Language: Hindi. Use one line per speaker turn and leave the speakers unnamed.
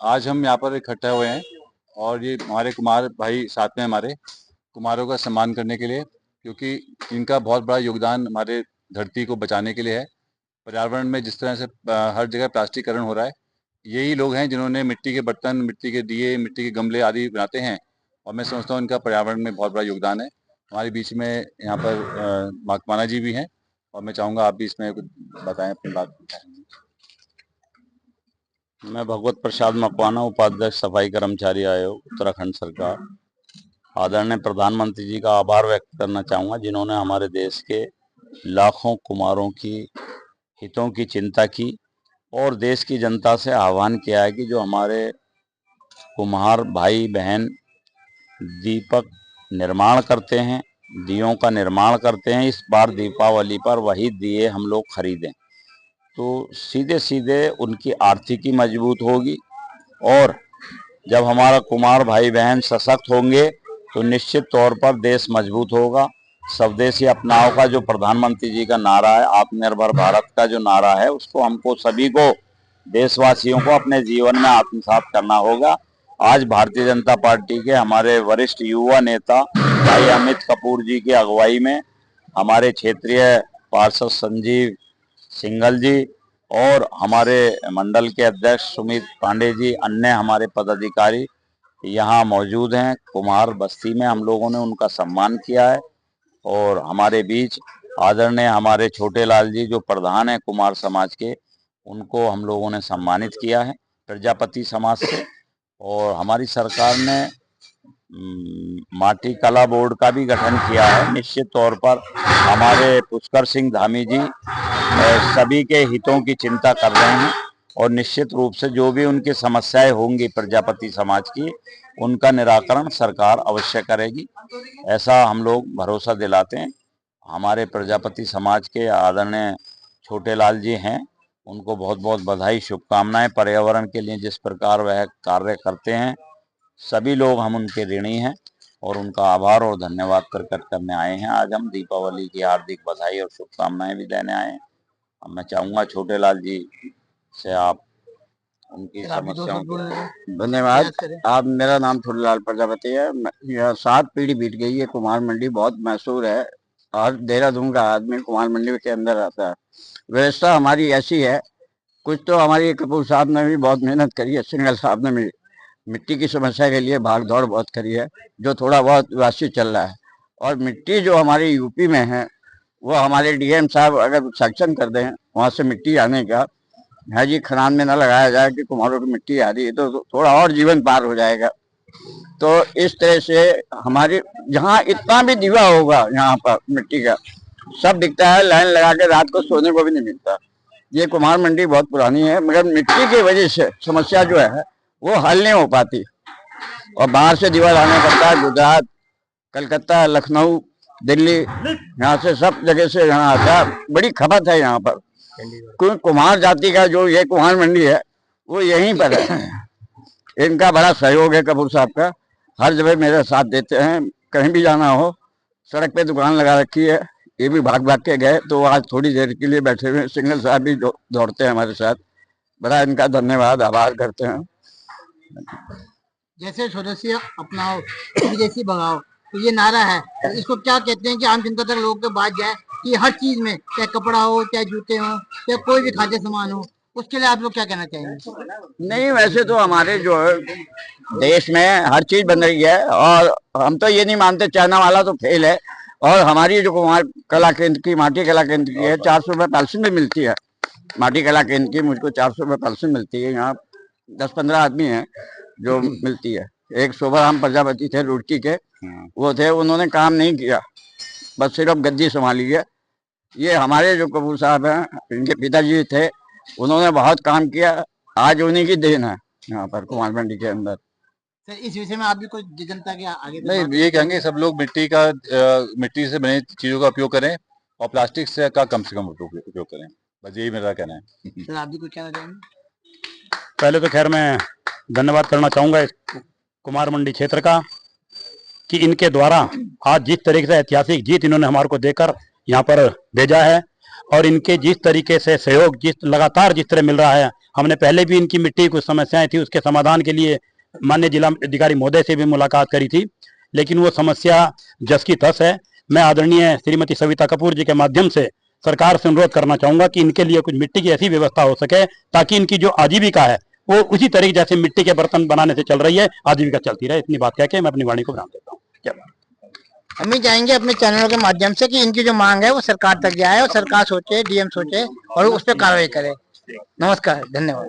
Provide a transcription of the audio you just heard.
आज हम यहाँ पर इकट्ठे हुए हैं और ये हमारे कुमार भाई साथ में, हमारे कुमारों का सम्मान करने के लिए, क्योंकि इनका बहुत बड़ा योगदान हमारे धरती को बचाने के लिए है। पर्यावरण में जिस तरह से हर जगह प्लास्टिकरण हो रहा है, यही लोग हैं जिन्होंने मिट्टी के बर्तन, मिट्टी के दिए, मिट्टी के गमले आदि बनाते हैं, और मैं समझता हूँ इनका पर्यावरण में बहुत बड़ा योगदान है। हमारे बीच में यहाँ पर मकवाना जी भी हैं, और मैं चाहूँगा आप भी इसमें कुछ बताएं, अपनी बात बताएं।
मैं भगवत प्रसाद मकवाना, उपाध्यक्ष सफाई कर्मचारी आयोग उत्तराखंड सरकार। आदरणीय प्रधानमंत्री जी का आभार व्यक्त करना चाहूँगा, जिन्होंने हमारे देश के लाखों कुमारों की हितों की चिंता की और देश की जनता से आह्वान किया है कि जो हमारे कुम्हार भाई बहन दीपक निर्माण करते हैं, दियों का निर्माण करते हैं, इस बार दीपावली पर वही दिए हम लोग खरीदें, तो सीधे सीधे उनकी आर्थिकी मजबूत होगी। और जब हमारा कुमार भाई बहन सशक्त होंगे तो निश्चित तौर पर देश मजबूत होगा। स्वदेशी अपनाओ का जो प्रधानमंत्री जी का नारा है, आत्मनिर्भर भारत का जो नारा है, उसको हमको सभी को, देशवासियों को अपने जीवन में आत्मसात करना होगा। आज भारतीय जनता पार्टी के हमारे वरिष्ठ युवा नेता भाई अमित कपूर जी की अगुवाई में हमारे क्षेत्रीय पार्षद संजीव सिंघल जी और हमारे मंडल के अध्यक्ष सुमित पांडे जी, अन्य हमारे पदाधिकारी यहाँ मौजूद हैं। कुम्हार बस्ती में हम लोगों ने उनका सम्मान किया है और हमारे बीच आदरणीय हमारे छोटे लाल जी जो प्रधान है कुमार समाज के, उनको हम लोगों ने सम्मानित किया है प्रजापति समाज से। और हमारी सरकार ने माटी कला बोर्ड का भी गठन किया है। निश्चित तौर पर हमारे पुष्कर सिंह धामी जी सभी के हितों की चिंता कर रहे हैं और निश्चित रूप से जो भी उनकी समस्याएं होंगी प्रजापति समाज की, उनका निराकरण सरकार अवश्य करेगी, ऐसा हम लोग भरोसा दिलाते हैं। हमारे प्रजापति समाज के आदरणीय छोटे लाल जी हैं, उनको बहुत बहुत बधाई, शुभकामनाएं। पर्यावरण के लिए जिस प्रकार वह कार्य करते हैं, सभी लोग हम उनके ऋणी हैं और उनका आभार और धन्यवाद प्रकट करने आए हैं। आज हम दीपावली की हार्दिक बधाई और शुभकामनाएं भी देने आए हैं। अब मैं चाहूँगा छोटे लाल जी से आप उनकी समस्याओं को।
धन्यवाद। आप, मेरा नाम छोटे लाल प्रजापति है। यह 7 पीढ़ी बीत गई है। कुम्हार मंडी बहुत मशहूर है और देहरादून का आदमी कुम्हार मंडी के अंदर आता है। व्यवस्था हमारी ऐसी है, कुछ तो हमारी कपूर साहब ने भी बहुत मेहनत करी है, सिंघल साहब ने भी मिट्टी की समस्या के लिए भाग दौड़ बहुत करी है, जो थोड़ा बहुत व्यवस्थित चल रहा है। और मिट्टी जो हमारी यूपी में है, वो हमारे डीएम साहब अगर सैंक्शन कर दें वहाँ से मिट्टी आने का, है जी, खनान में न लगाया जाए कि कुम्हारों की मिट्टी आ रही है तो थोड़ा और जीवन पार हो जाएगा। तो इस तरह से हमारी जहाँ इतना भी दीवा होगा यहाँ पर मिट्टी का सब दिखता है, लाइन लगा के रात को सोने को भी नहीं मिलता। ये कुम्हार मंडी बहुत पुरानी है, मगर मिट्टी की वजह से समस्या जो है वो हल नहीं हो पाती और बाहर से दीवा लाना पड़ता है। गुजरात, कलकत्ता, लखनऊ, दिल्ली, यहाँ से सब जगह से यहाँ आता है। बड़ी खपत है यहाँ पर। कुम्हार जाति का जो ये कुम्हार मंडी है वो यहीं पर है। इनका बड़ा सहयोग है कपूर साहब का, हर जगह मेरे साथ देते हैं। कहीं भी जाना हो, सड़क पे दुकान लगा रखी है, ये भी भाग भाग के गए तो आज थोड़ी देर के लिए बैठे हुए। सिंघल साहब भी दौड़ते हैं हमारे साथ, बड़ा इनका धन्यवाद, आभार करते हैं।
जैसे स्वदेशी अपनाओ विदेशी भगाओ, तो ये नारा है, तो इसको क्या कहते हैं कि आम जनता तक लोगों के बात जाए कि हर चीज में, चाहे कपड़ा हो, चाहे जूते हो, चाहे कोई भी खाद्य सामान हो, उसके लिए आप लोग क्या कहना चाहेंगे?
नहीं, वैसे तो हमारे जो है देश में हर चीज बन रही है और हम तो ये नहीं मानते चाइना वाला तो फेल है। और हमारी जो कुम्हार कला केंद्र की, माटी कला केंद्र की है, 400 रुपये पेंशन भी मिलती है। माटी कला केंद्र की मुझको 400 रुपये पेंशन मिलती है। यहाँ 10-15 आदमी हैं जो मिलती है। एक शोभाराम प्रजापति थे रुड़की के, वो थे, उन्होंने काम नहीं किया, बस सिर्फ गद्दी संभाली है। ये हमारे जो कपूर साहब हैं, इनके पिताजी थे, उन्होंने बहुत काम किया, आज उन्हीं की देन है यहाँ पर कुम्हार मंडी के अंदर।
सर, इस विषय में आप भी कुछ जनता के आगे?
नहीं, ये कहेंगे सब लोग मिट्टी से बने चीजों का उपयोग करें और प्लास्टिक से का कम से कम उपयोग करें, बस यही मेरा कहना है।
सर, आप भी कुछ कहना चाहेंगे?
पहले तो खैर मैं धन्यवाद करना चाहूँगा इस कुम्हार मंडी क्षेत्र का कि इनके द्वारा आज जिस तरीके से ऐतिहासिक जीत इन्होंने हमारे को देकर यहाँ पर भेजा है और इनके जिस तरीके से सहयोग जिस लगातार जिस तरह मिल रहा है हमने पहले भी इनकी मिट्टी की कुछ समस्याएं थी, उसके समाधान के लिए माननीय जिला अधिकारी महोदय से भी मुलाकात करी थी, लेकिन वो समस्या जस की तस है। मैं आदरणीय श्रीमती सविता कपूर जी के माध्यम से सरकार से अनुरोध करना चाहूंगा कि इनके लिए कुछ मिट्टी की ऐसी व्यवस्था हो सके ताकि इनकी जो आजीविका है वो उसी तरीके जैसे मिट्टी के बर्तन बनाने से चल रही है, आजीविका चलती रहे। इतनी बात कह के मैं अपनी वाणी को विराम देता हूँ।
हम भी चाहेंगे अपने चैनलों के माध्यम से कि इनकी जो मांग है वो सरकार तक जाए और सरकार सोचे, डीएम सोचे और उस पर कार्रवाई करे। नमस्कार, धन्यवाद।